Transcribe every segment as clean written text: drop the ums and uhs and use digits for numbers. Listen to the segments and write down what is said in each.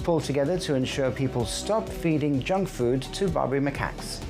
pulled together to ensure people stop feeding junk food to Barbary macaques.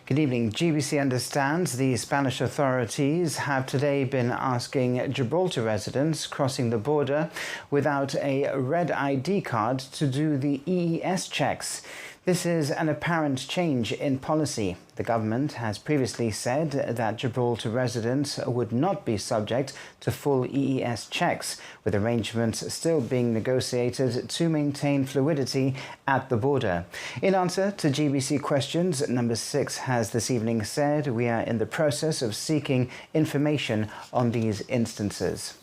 Good evening. GBC understands the Spanish authorities have today been asking Gibraltar residents crossing the border without a red ID card to do the EES checks. This is an apparent change in policy. The government has previously said that Gibraltar residents would not be subject to full EES checks, with arrangements still being negotiated to maintain fluidity at the border. In answer to GBC questions, Number 6 has this evening said we are in the process of seeking information on these instances.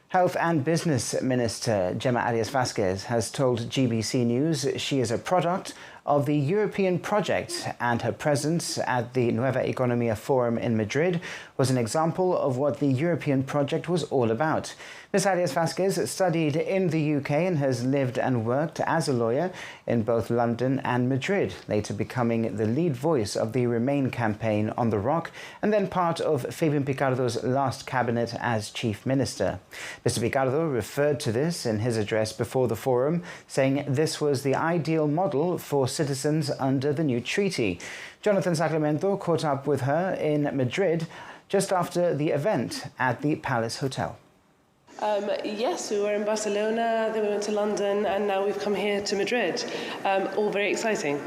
Health and Business Minister Gemma Arias-Vásquez has told GBC News she is a product of the European project, and her presence at the Nueva Economía Forum in Madrid was an example of what the European project was all about. Ms. Arias-Vásquez studied in the UK and has lived and worked as a lawyer in both London and Madrid, later becoming the lead voice of the Remain campaign on the Rock and then part of Fabian Picardo's last cabinet as Chief Minister. Mr. Picardo referred to this in his address before the forum, saying this was the ideal model for citizens under the new treaty. Jonathan Sacramento caught up with her in Madrid just after the event at the Palace Hotel. Yes, we were in Barcelona, then we went to London, and now we've come here to Madrid. All very exciting.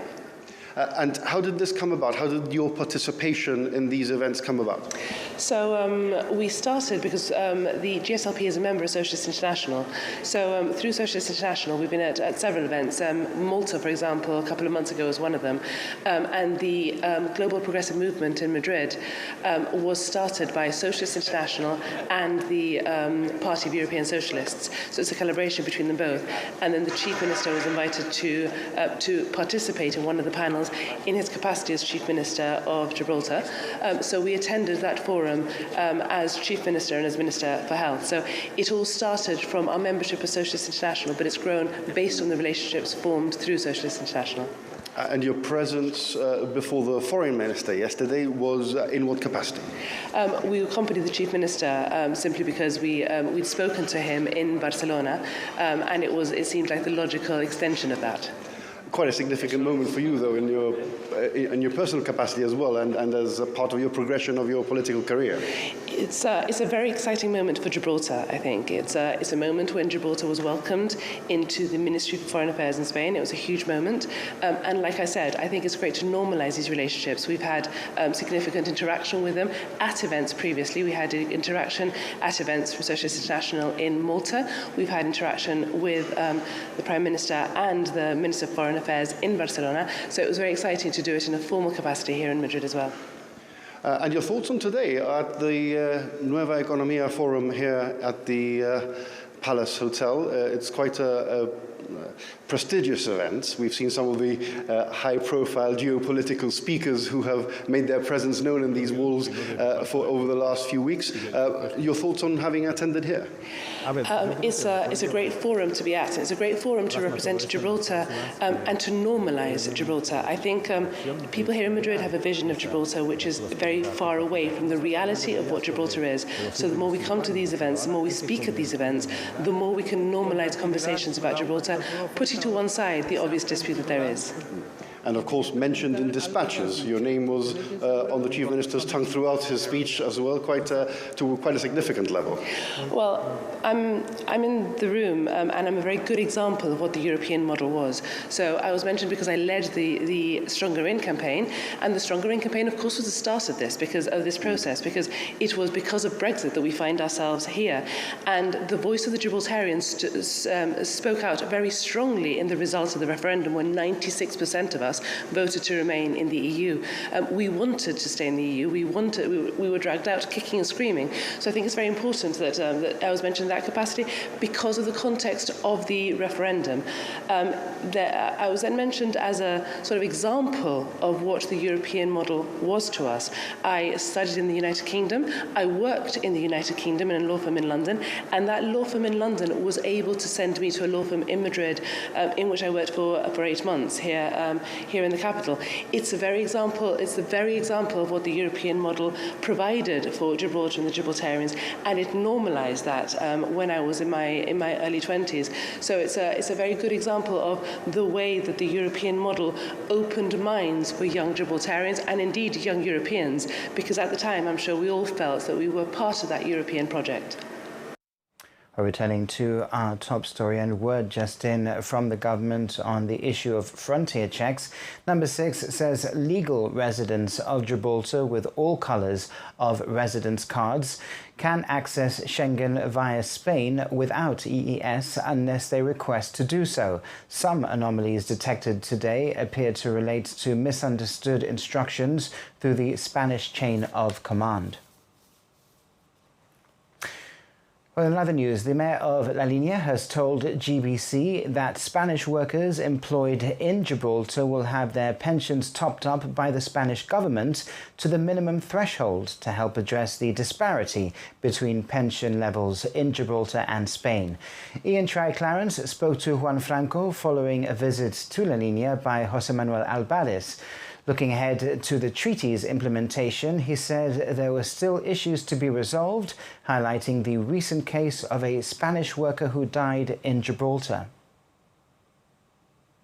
And how did this come about? How did your participation in these events come about? So we started because the GSLP is a member of Socialist International. So through Socialist International, we've been at several events. Malta, for example, a couple of months ago was one of them. And the Global Progressive Movement in Madrid was started by Socialist International and the Party of European Socialists. So it's a collaboration between them both. And then the Chief Minister was invited to participate in one of the panels in his capacity as Chief Minister of Gibraltar. So we attended that forum as Chief Minister and as Minister for Health. So it all started from our membership of Socialist International, but it's grown based on the relationships formed through Socialist International. And your presence before the Foreign Minister yesterday was in what capacity? We accompanied the Chief Minister simply because we'd spoken to him in Barcelona, and it seemed like the logical extension of that. Quite a significant moment for you, though, in your personal capacity as well, and as a part of your progression of your political career. It's a very exciting moment for Gibraltar, I think. It's a moment when Gibraltar was welcomed into the Ministry for Foreign Affairs in Spain. It was a huge moment. And like I said, I think it's great to normalise these relationships. We've had significant interaction with them at events previously. We had interaction at events from Socialist International in Malta. We've had interaction with the Prime Minister and the Minister for Foreign Affairs in Barcelona. So it was very exciting to do it in a formal capacity here in Madrid as well. And your thoughts on today at the Nueva Economía Forum here at the Palace Hotel? It's quite a prestigious event. We've seen some of the high-profile geopolitical speakers who have made their presence known in these walls for over the last few weeks. Your thoughts on having attended here? It's a great forum to be at. It's a great forum to represent Gibraltar and to normalise Gibraltar. I think people here in Madrid have a vision of Gibraltar which is very far away from the reality of what Gibraltar is. So the more we come to these events, the more we speak at these events, the more we can normalise conversations about Gibraltar, putting to one side the obvious dispute that there is. And of course mentioned in dispatches. Your name was on the Chief Minister's tongue throughout his speech as well, to quite a significant level. Well, I'm in the room and I'm a very good example of what the European model was. So I was mentioned because I led the Stronger In campaign, and the Stronger In campaign, of course, was the start of this, because of this process, because it was because of Brexit that we find ourselves here. And the voice of the Gibraltarians spoke out very strongly in the results of the referendum, when 96% of us us, voted to remain in the EU. We wanted to stay in the EU. We were dragged out kicking and screaming. So I think it's very important that I was mentioned in that capacity because of the context of the referendum. I was then mentioned as a sort of example of what the European model was to us. I studied in the United Kingdom. I worked in the United Kingdom in a law firm in London, and that law firm in London was able to send me to a law firm in Madrid, in which I worked for 8 months here in the capital. It's the very example of what the European model provided for Gibraltar and the Gibraltarians, and it normalised that when I was in my early 20s. So it's a very good example of the way that the European model opened minds for young Gibraltarians and indeed young Europeans, because at the time I'm sure we all felt that we were part of that European project. Returning to our top story, and word just in from the government on the issue of frontier checks. Number 6 says legal residents of Gibraltar with all colours of residence cards can access Schengen via Spain without EES unless they request to do so. Some anomalies detected today appear to relate to misunderstood instructions through the Spanish chain of command. Well, in other news, the mayor of La Línea has told GBC that Spanish workers employed in Gibraltar will have their pensions topped up by the Spanish government to the minimum threshold to help address the disparity between pension levels in Gibraltar and Spain. Ian Try-Clarence spoke to Juan Franco following a visit to La Línea by José Manuel Albares. Looking ahead to the treaty's implementation, he said there were still issues to be resolved, highlighting the recent case of a Spanish worker who died in Gibraltar.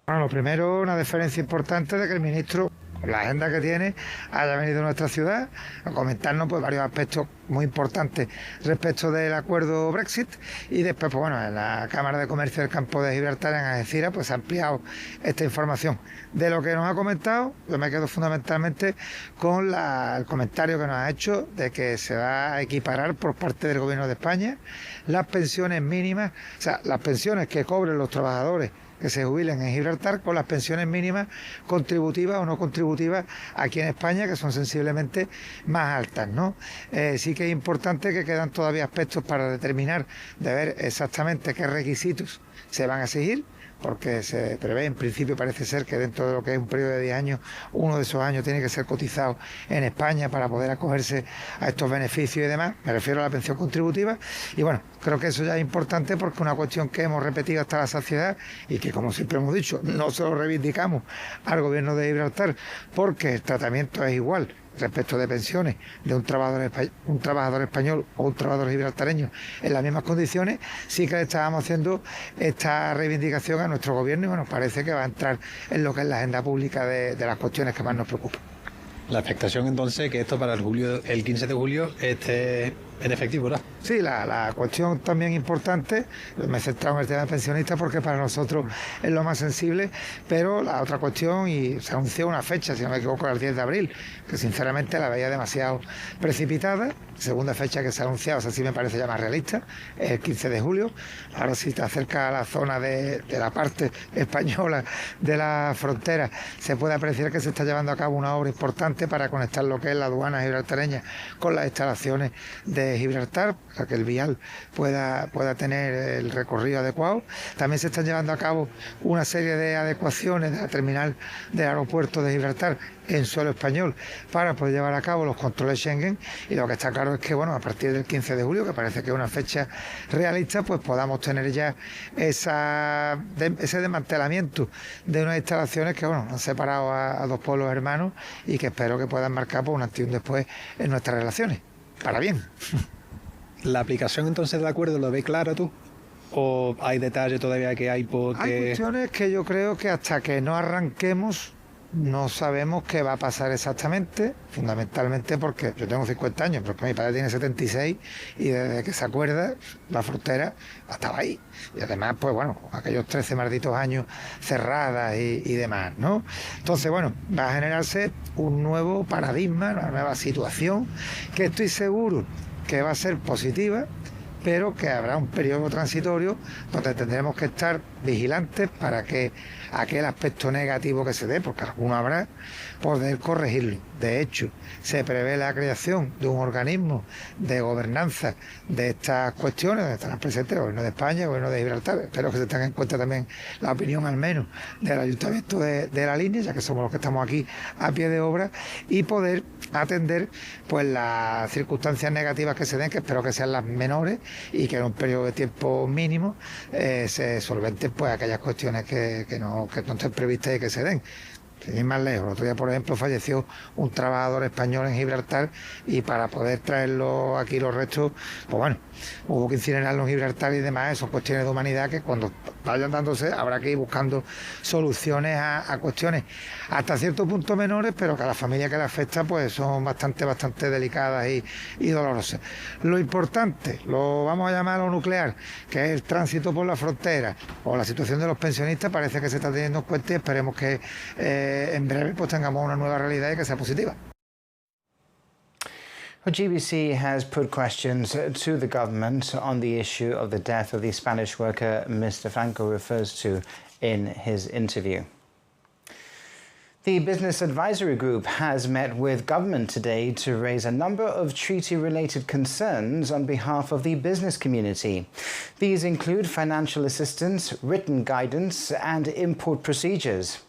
Bueno, lo primero, una diferencia importante de que el ministro, con la agenda que tiene, haya venido a nuestra ciudad a comentarnos pues varios aspectos muy importantes respecto del acuerdo Brexit, y después pues bueno, en la Cámara de Comercio del Campo de Gibraltar en Algeciras pues ha ampliado esta información. De lo que nos ha comentado, yo me quedo fundamentalmente con el comentario que nos ha hecho de que se va a equiparar por parte del Gobierno de España las pensiones mínimas, o sea, las pensiones que cobren los trabajadores que se jubilen en Gibraltar con las pensiones mínimas contributivas o no contributivas aquí en España, que son sensiblemente más altas, ¿no? Sí que es importante que quedan todavía aspectos para determinar, de ver exactamente qué requisitos se van a exigir, porque se prevé, en principio parece ser que dentro de lo que es un periodo de 10 años, uno de esos años tiene que ser cotizado en España para poder acogerse a estos beneficios y demás. Me refiero a la pensión contributiva, y bueno, creo que eso ya es importante porque es una cuestión que hemos repetido hasta la saciedad y que, como siempre hemos dicho, no se lo reivindicamos al Gobierno de Gibraltar porque el tratamiento es igual respecto de pensiones de un trabajador español o un trabajador gibraltareño en las mismas condiciones. Sí que le estábamos haciendo esta reivindicación a nuestro gobierno y bueno, parece que va a entrar en lo que es la agenda pública de las cuestiones que más nos preocupan. La expectación entonces que esto para el 15 de julio esté en efectivo, ¿no? Sí, la cuestión también importante, me he centrado en el tema de pensionistas porque para nosotros es lo más sensible, pero la otra cuestión, y se anunció una fecha, si no me equivoco, el 10 de abril, que sinceramente la veía demasiado precipitada. Segunda fecha que se ha anunciado, o sea, sí me parece ya más realista, es el 15 de julio. Ahora si te acercas a la zona de la parte española de la frontera, se puede apreciar que se está llevando a cabo una obra importante para conectar lo que es la aduana gibraltareña con las instalaciones de Gibraltar, para que el vial pueda tener el recorrido adecuado. También se están llevando a cabo una serie de adecuaciones de la terminal del aeropuerto de Gibraltar en suelo español para poder llevar a cabo los controles Schengen, y lo que está claro es que bueno, a partir del 15 de julio, que parece que es una fecha realista, pues podamos tener ya ese desmantelamiento de unas instalaciones que bueno, han separado a dos pueblos hermanos y que espero que puedan marcar pues, un antes y un después en nuestras relaciones, para bien. ¿La aplicación entonces del acuerdo lo ve claro tú? ¿O hay detalles todavía que hay porque...? Hay cuestiones que yo creo que hasta que no arranquemos no sabemos qué va a pasar exactamente, fundamentalmente porque yo tengo 50 años, pero que mi padre tiene 76 y desde que se acuerda la frontera estaba ahí. Y además, pues bueno, aquellos 13 malditos años cerradas y demás, ¿no? Entonces, bueno, va a generarse un nuevo paradigma, una nueva situación que estoy seguro que va a ser positiva pero que habrá un periodo transitorio donde tendremos que estar vigilantes para que aquel aspecto negativo que se dé, porque alguno habrá, poder corregirlo. De hecho, se prevé la creación de un organismo de gobernanza de estas cuestiones, donde estarán presentes el Gobierno de España, el Gobierno de Gibraltar. Espero que se tenga en cuenta también la opinión, al menos, del Ayuntamiento de la Línea, ya que somos los que estamos aquí a pie de obra, y poder atender pues las circunstancias negativas que se den, que espero que sean las menores y que en un periodo de tiempo mínimo se solventen pues aquellas cuestiones que no estén previstas y que se den. Sin ir más lejos, el otro día, por ejemplo, falleció un trabajador español en Gibraltar y para poder traerlo aquí los restos, pues bueno, hubo que incinerarlo en Gibraltar y demás. Son cuestiones de humanidad que cuando vayan dándose habrá que ir buscando soluciones a cuestiones hasta cierto punto menores, pero que a la familia que le afecta pues son bastante delicadas y dolorosas. Lo importante, lo vamos a llamar lo nuclear, que es el tránsito por la frontera o la situación de los pensionistas, parece que se está teniendo en cuenta y esperemos que en breve pues tengamos una nueva realidad y que sea positiva. Well, GBC has put questions to the government on the issue of the death of the Spanish worker Mr. Franco refers to in his interview. The Business Advisory Group has met with government today to raise a number of treaty-related concerns on behalf of the business community. These include financial assistance, written guidance, and import procedures.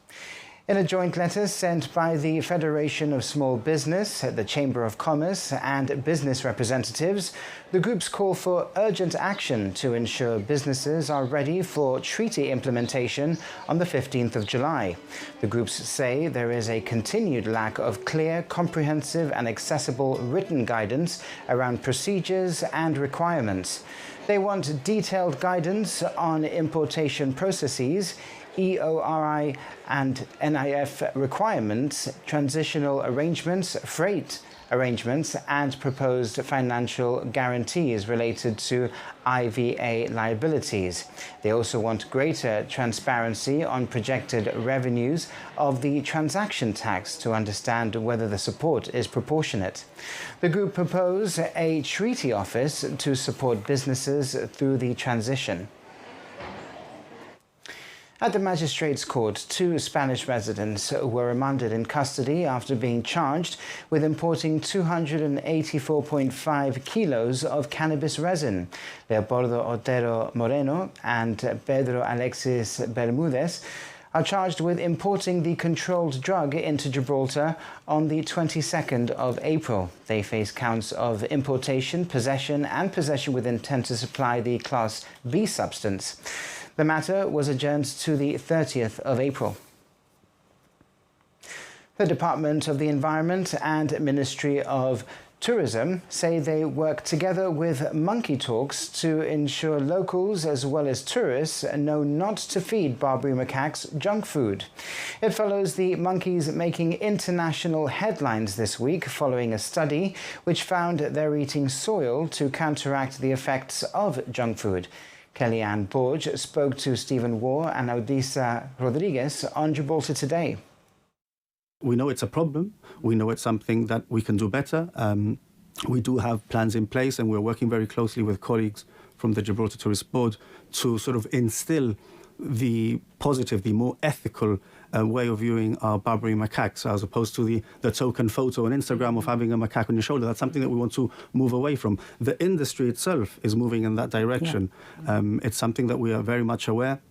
In a joint letter sent by the Federation of Small Business, the Chamber of Commerce and business representatives, the groups call for urgent action to ensure businesses are ready for treaty implementation on the 15th of July. The groups say there is a continued lack of clear, comprehensive and accessible written guidance around procedures and requirements. They want detailed guidance on importation processes, EORI and NIF requirements, transitional arrangements, freight arrangements, and proposed financial guarantees related to IVA liabilities. They also want greater transparency on projected revenues of the transaction tax to understand whether the support is proportionate. The group propose a treaty office to support businesses through the transition. At the Magistrates' Court, 2 Spanish residents were remanded in custody after being charged with importing 284.5 kilos of cannabis resin. Leopoldo Otero Moreno and Pedro Alexis Bermudez are charged with importing the controlled drug into Gibraltar on the 22nd of April. They face counts of importation, possession and possession with intent to supply the Class B substance. The matter was adjourned to the 30th of April. The Department of the Environment and Ministry of Tourism say they work together with Monkey Talks to ensure locals as well as tourists know not to feed Barbary macaques junk food. It follows the monkeys making international headlines this week following a study which found they're eating soil to counteract the effects of junk food. Kellyanne Borge spoke to Stephen Waugh and Audisa Rodriguez on Gibraltar Today. We know it's a problem. We know it's something that we can do better. We do have plans in place, and we're working very closely with colleagues from the Gibraltar Tourist Board to sort of instill the positive, the more ethical way of viewing our Barbary macaques, as opposed to the token photo on Instagram of having a macaque on your shoulder. That's something that we want to move away from. The industry itself is moving in that direction. Yeah. It's something that we are very much aware,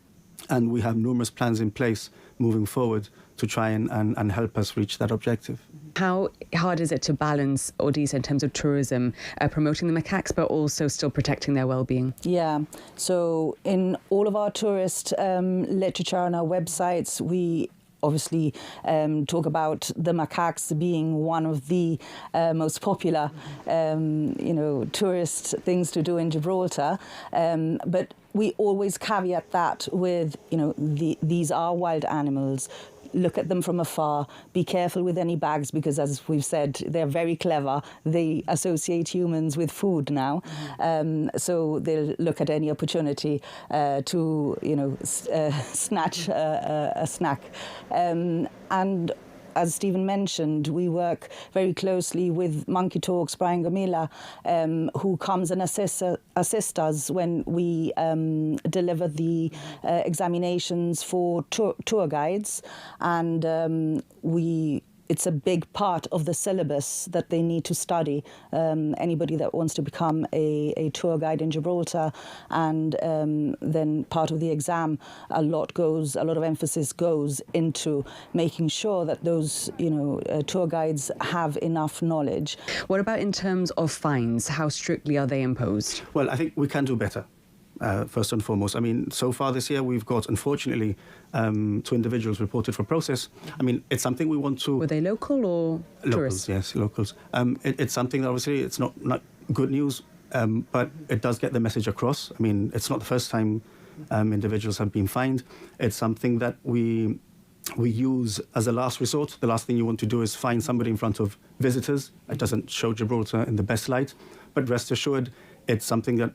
and we have numerous plans in place moving forward to try and help us reach that objective. How hard is it to balance, Audisa, in terms of tourism, promoting the macaques, but also still protecting their well-being? Yeah, so in all of our tourist literature on our websites, we obviously talk about the macaques being one of the most popular, tourist things to do in Gibraltar. But we always caveat that with, these are wild animals. Look at them from afar. Be careful with any bags because, as we've said, they're very clever. They associate humans with food now. So they'll look at any opportunity to, snatch a snack. And as Stephen mentioned, we work very closely with Monkey Talks, Brian Gamila, who comes and assist us when we deliver the examinations for tour guides, and it's a big part of the syllabus that they need to study. Anybody that wants to become a tour guide in Gibraltar, and then part of the exam, a lot of emphasis goes into making sure that those tour guides have enough knowledge. What about in terms of fines? How strictly are they imposed? Well, I think we can do better. First and foremost. I mean, so far this year we've got, unfortunately, 2 individuals reported for process. I mean, it's something we want to... Were they local or tourists? Locals, yes, locals. It's something that obviously it's not good news, but it does get the message across. I mean, it's not the first time individuals have been fined. It's something that we use as a last resort. The last thing you want to do is fine somebody in front of visitors. It doesn't show Gibraltar in the best light. But rest assured, it's something that,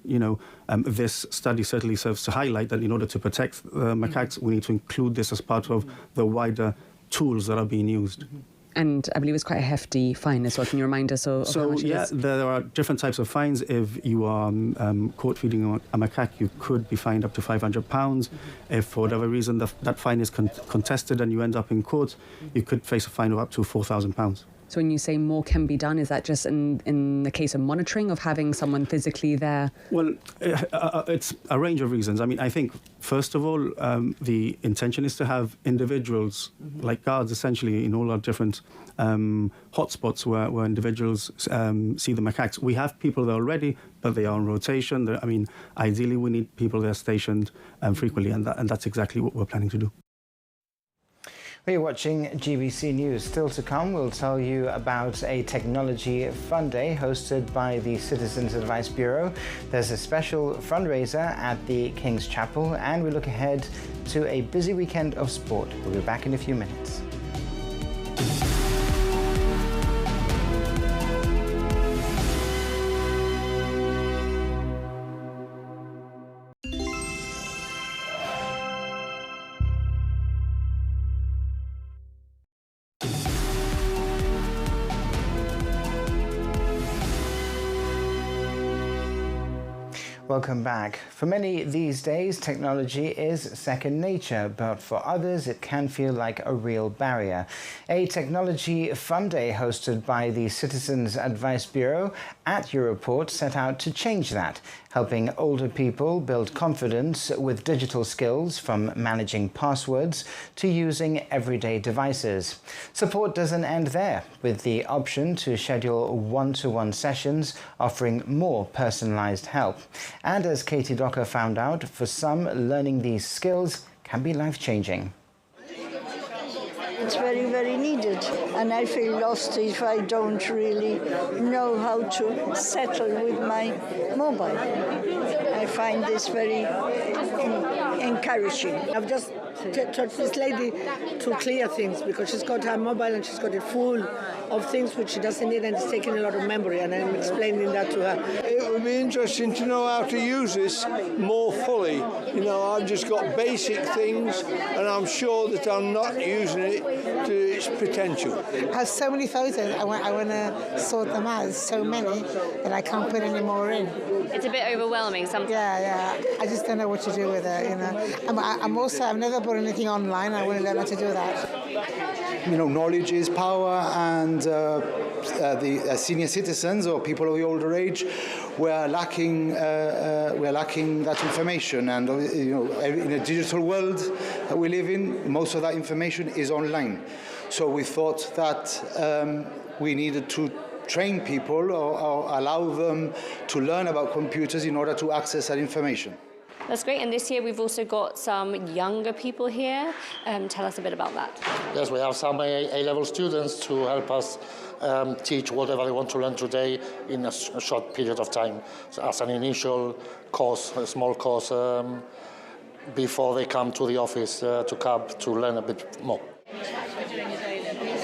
this study certainly serves to highlight that in order to protect macaques, we need to include this as part of the wider tools that are being used. And I believe it's quite a hefty fine as well. Can you remind us of how much it is? There are different types of fines. If you are caught feeding a macaque, you could be fined up to £500. If for whatever reason that fine is contested and you end up in court, you could face a fine of up to £4,000. So when you say more can be done, is that just in the case of monitoring, of having someone physically there? Well, it's a range of reasons. I mean, I think, first of all, the intention is to have individuals, like guards, essentially, in all our different hotspots where individuals see the macaques. We have people there already, but they are on rotation. I mean, ideally, we need people there stationed frequently, and that's exactly what we're planning to do. We're watching GBC News. Still to come, we'll tell you about a technology fun day hosted by the Citizens Advice Bureau. There's a special fundraiser at the King's Chapel, and we look ahead to a busy weekend of sport. We'll be back in a few minutes. Welcome back. For many these days, technology is second nature, but for others, it can feel like a real barrier. A technology fun day hosted by the Citizens Advice Bureau at Europort set out to change that, helping older people build confidence with digital skills, from managing passwords to using everyday devices. Support doesn't end there, with the option to schedule one-to-one sessions offering more personalized help. And as Katie Docker found out, for some, learning these skills can be life-changing. It's very, very needed, and I feel lost if I don't really know how to settle with my mobile. I find this very encouraging. I've just taught this lady to clear things, because she's got her mobile and she's got it full of things which she doesn't need, and it's taking a lot of memory, and I'm explaining that to her. It would be interesting to know how to use this more fully. You know, I've just got basic things, and I'm sure that I'm not using it to its potential. I have so many photos, I want to sort them out. There's so many that I can't put any more in. It's a bit overwhelming sometimes. Yeah. I just don't know what to do with it, you know. I've never bought anything online. I want to learn how to do that. You know, knowledge is power, and the senior citizens or people of the older age, we're lacking that information. And you know, in a digital world that we live in, most of that information is online. So we thought that we needed to train people or allow them to learn about computers in order to access that information. That's great. And this year we've also got some younger people here. Tell us a bit about that. Yes, we have some A-level students to help us teach whatever they want to learn today in a short period of time. So as an initial course, a small course, before they come to the office to CAB to learn a bit more.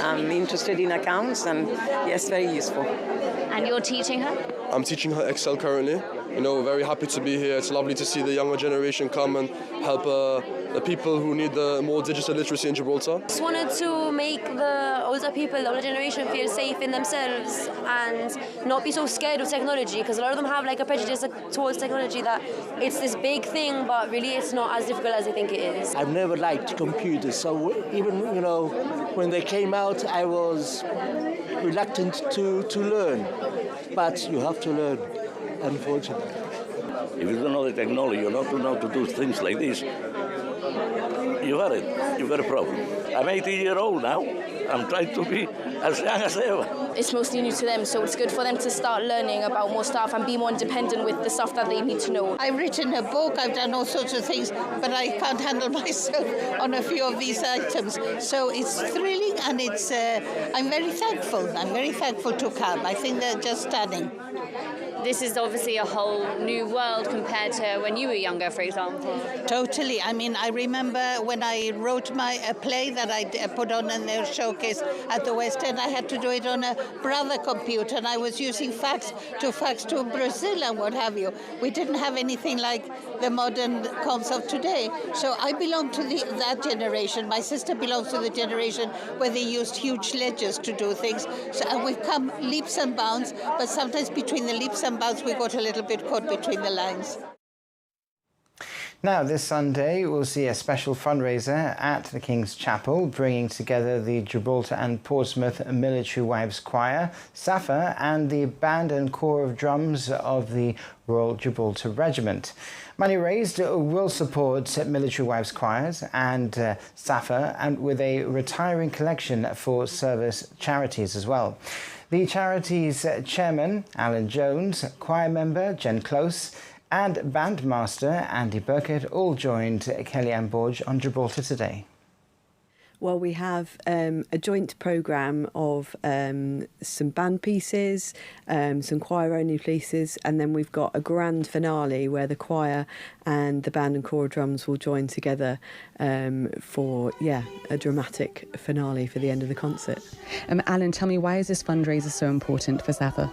I'm interested in accounts, and yes, very useful. And you're teaching her? I'm teaching her Excel currently. very happy to be here. It's lovely to see the younger generation come and help the people who need more digital literacy in Gibraltar. Just wanted to make the older people, the older generation, feel safe in themselves and not be so scared of technology, because a lot of them have like a prejudice towards technology that it's this big thing, but really it's not as difficult as they think it is. I've never liked computers, so even when they came out, I was reluctant to learn, but you have to learn, unfortunately. If you don't know the technology, you don't know how to do things like this, you got it. You've got a problem. I'm 80-year-old now. I'm trying to be as young as ever. It's mostly new to them, so it's good for them to start learning about more stuff and be more independent with the stuff that they need to know. I've written a book, I've done all sorts of things, but I can't handle myself on a few of these items. So it's thrilling, and it's. I'm very thankful. I'm very thankful to come. I think they're just stunning. This is obviously a whole new world compared to when you were younger, for example. Totally. I mean, I remember when I wrote a play that I put on in their showcase at the West End, I had to do it on a brother computer, and I was using fax to Brazil and what have you. We didn't have anything like the modern comms of today. So I belong to that generation. My sister belongs to the generation where they used huge ledgers to do things. And we've come leaps and bounds, but sometimes between the leaps and bounds we got a little bit caught between the lines. Now, this Sunday, we'll see a special fundraiser at the King's Chapel, bringing together the Gibraltar and Portsmouth Military Wives Choir, SAFA, and the Band and Corps of Drums of the Royal Gibraltar Regiment. Money raised will support military wives choirs and SAFA, and with a retiring collection for service charities as well. The charity's chairman, Alan Jones, choir member, Jen Close, and bandmaster Andy Burkett all joined Kellyanne Borge on Gibraltar Today. Well, we have a joint programme of some band pieces, some choir-only pieces, and then we've got a grand finale where the choir and the band and corps of drums will join together for a dramatic finale for the end of the concert. Alan, tell me, why is this fundraiser so important for SAFA?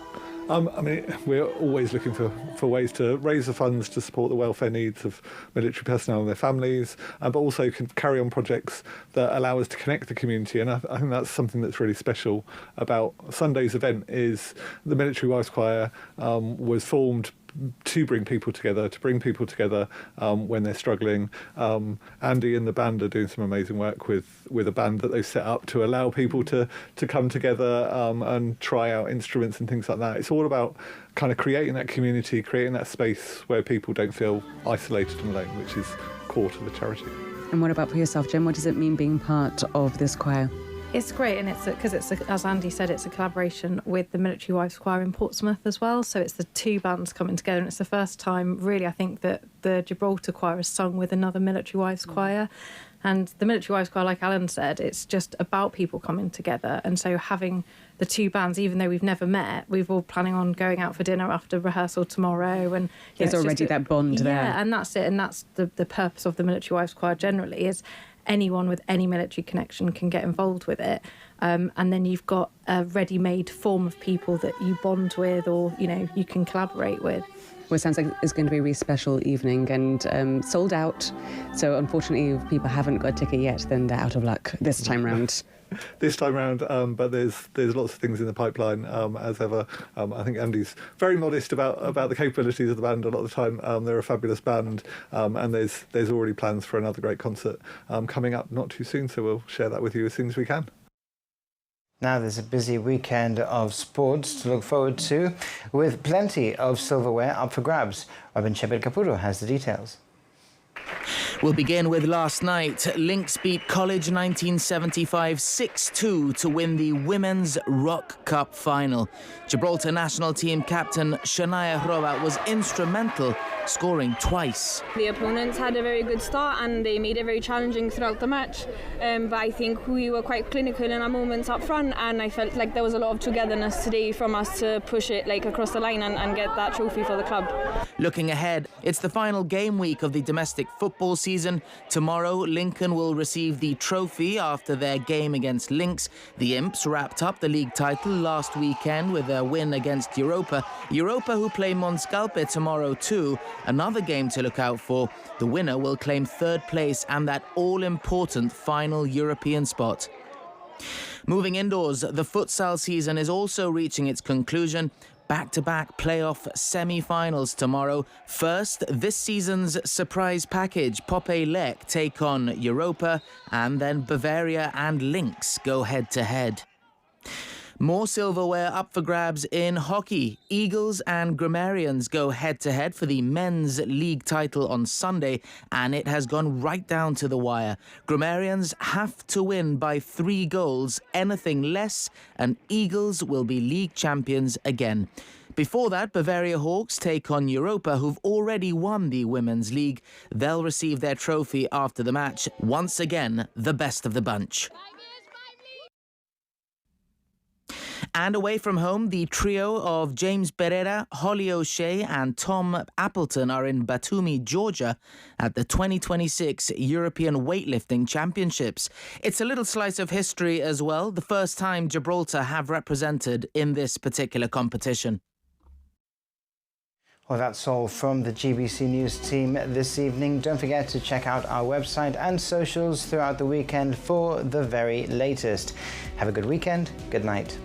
We're always looking for ways to raise the funds to support the welfare needs of military personnel and their families, but also can carry on projects that allow us to connect the community. And I think that's something that's really special about Sunday's event. Is the Military Wives Choir was formed to bring people together, when they're struggling. Andy and the band are doing some amazing work with a band that they've set up to allow people to come together and try out instruments and things like that. It's all about kind of creating that community, creating that space where people don't feel isolated and alone, which is core to the charity. And what about for yourself, Jen? What does it mean being part of this choir? It's great, and because as Andy said, it's a collaboration with the Military Wives Choir in Portsmouth as well. So it's the two bands coming together, and it's the first time, really, I think, that the Gibraltar Choir has sung with another Military Wives Choir. And the Military Wives Choir, like Alan said, it's just about people coming together. And so having the two bands, even though we've never met, we're all planning on going out for dinner after rehearsal tomorrow. And there's already that bond there. Yeah, and that's it. And that's the purpose of the Military Wives Choir generally, is anyone with any military connection can get involved with it. And then you've got a ready-made form of people that you bond with, or, you can collaborate with. Well, it sounds like it's going to be a really special evening and sold out. So unfortunately, if people haven't got a ticket yet, then they're out of luck this time round. But there's lots of things in the pipeline, as ever. I think Andy's very modest about the capabilities of the band a lot of the time. They're a fabulous band, and there's already plans for another great concert coming up not too soon, so we'll share that with you as soon as we can. Now there's a busy weekend of sports to look forward to, with plenty of silverware up for grabs. Robin Shepard-Capurro has the details. We'll begin with last night. Lynx beat College 1975 6-2 to win the Women's Rock Cup final. Gibraltar national team captain Shania Roa was instrumental, scoring twice. The opponents had a very good start and they made it very challenging throughout the match. But I think we were quite clinical in our moments up front, and I felt like there was a lot of togetherness today from us to push it across the line and get that trophy for the club. Looking ahead, it's the final game week of the domestic football season season. Tomorrow, Lincoln will receive the trophy after their game against Lynx. The Imps wrapped up the league title last weekend with a win against Europa, who play Monscalpe tomorrow too. Another game to look out for. The winner will claim third place and that all-important final European spot. Moving indoors, the futsal season is also reaching its conclusion. Back-to-back playoff semi-finals tomorrow. First, this season's surprise package. Popeye Lech take on Europa, and then Bavaria and Lynx go head-to-head. More silverware up for grabs in hockey. Eagles and Grammarians go head-to-head for the men's league title on Sunday, and it has gone right down to the wire. Grammarians have to win by 3 goals. Anything less, and Eagles will be league champions again. Before that, Bavaria Hawks take on Europa, who've already won the Women's League. They'll receive their trophy after the match. Once again, the best of the bunch. And away from home, the trio of James Pereira, Holly O'Shea and Tom Appleton are in Batumi, Georgia at the 2026 European Weightlifting Championships. It's a little slice of history as well, the first time Gibraltar have represented in this particular competition. Well, that's all from the GBC News team this evening. Don't forget to check out our website and socials throughout the weekend for the very latest. Have a good weekend. Good night.